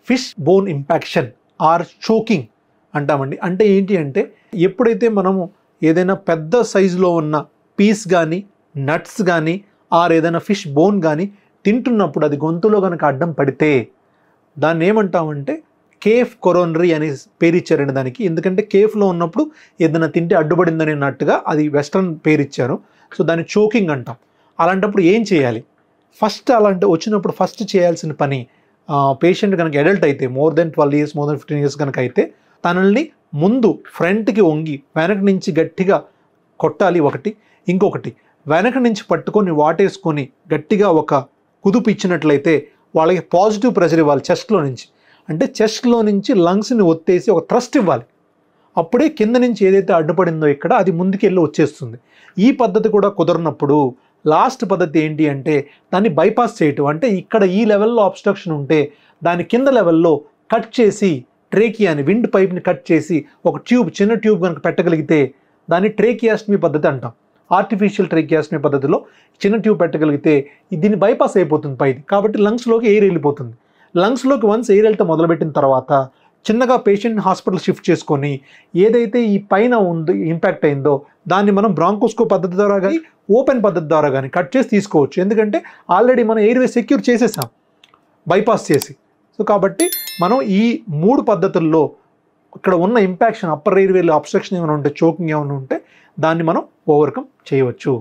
Fish bone impaction or choking అంటామండి. అంటే ఏంటి అంటే ఎప్పుడైతే మనము ఏదైనా పెద్ద సైజులో ఉన్న పీస్ కానీ నట్స్ కానీ ఆర్ ఏదైనా ఫిష్ బోన్ కానీ తింటున్నప్పుడు అది గొంతులో కనుక అడ్డం పడితే దాన్ని ఏమంటామంటే కేఫ్ కొరోనరీ అనే పేరు ఇచ్చారండి దానికి. ఎందుకంటే కేఫ్లో ఉన్నప్పుడు ఏదైనా తింటే అడ్డుపడిందని అన్నట్టుగా అది వెస్ట్రన్ పేరు ఇచ్చారు. సో దాన్ని చోకింగ్ అంటాం. అలాంటప్పుడు ఏం చేయాలి? ఫస్ట్ అలాంటి వచ్చినప్పుడు ఫస్ట్ చేయాల్సిన పని, పేషెంట్ కనుక అడల్ట్ అయితే more than 12 years more than 15 years కనుక అయితే తనల్ని ముందు ఫ్రంట్కి వంగి వెనక నుంచి గట్టిగా కొట్టాలి ఒకటి. ఇంకొకటి వెనక నుంచి పట్టుకొని వాటేసుకొని గట్టిగా ఒక కుదుపు ఇచ్చినట్లయితే వాళ్ళకి పాజిటివ్ ప్రెషర్ ఇవ్వాలి చెస్ట్లో నుంచి. అంటే చెస్ట్లో నుంచి లంగ్స్ని ఒత్తేసి ఒక థ్రస్ట్ ఇవ్వాలి. అప్పుడే కింద నుంచి ఏదైతే అడ్డుపడిందో ఇక్కడ అది ముందుకెళ్ళి వచ్చేస్తుంది. ఈ పద్ధతి కూడా కుదరనప్పుడు లాస్ట్ పద్ధతి ఏంటి అంటే దాన్ని బైపాస్ చేయటం. అంటే ఇక్కడ ఈ లెవెల్లో అబ్స్ట్రక్షన్ ఉంటే దాని కింద లెవెల్లో కట్ చేసి ట్రేకియాని విండ్ పైప్ని కట్ చేసి ఒక ట్యూబ్ చిన్న ట్యూబ్ కనుక పెట్టగలిగితే దాన్ని ట్రేకియాస్టమీ పద్ధతి అంటాం. ఆర్టిఫిషియల్ ట్రేకియాస్టమీ పద్ధతిలో చిన్న ట్యూబ్ పెట్టగలిగితే దీన్ని బైపాస్ అయిపోతుంది పైది. కాబట్టి లంగ్స్లోకి ఎయిర్ వెళ్ళిపోతుంది. లంగ్స్లోకి వన్స్ ఎయిర్ వెళ్తే మొదలుపెట్టిన తర్వాత చిన్నగా పేషెంట్ని హాస్పిటల్ షిఫ్ట్ చేసుకొని ఏదైతే ఈ పైన ఉంది ఇంపాక్ట్ అయిందో దాన్ని మనం బ్రాంకోస్కోప్ పద్ధతి ద్వారా కానీ ఓపెన్ పద్ధతి ద్వారా కానీ కట్ చేసి తీసుకోవచ్చు. ఎందుకంటే ఆల్రెడీ మనం ఎయిర్వే సెక్యూర్ చేసేసాం బైపాస్ చేసి. సో కాబట్టి మనం ఈ 3 పద్ధతుల్లో ఇక్కడ ఉన్న ఇంపాక్షన్ అప్పర్ ఎయిర్వేలో అబ్స్ట్రక్షన్ ఏమైనా ఉంటే చోకింగ్ ఏమైనా ఉంటే దాన్ని మనం ఓవర్కమ్ చేయవచ్చు.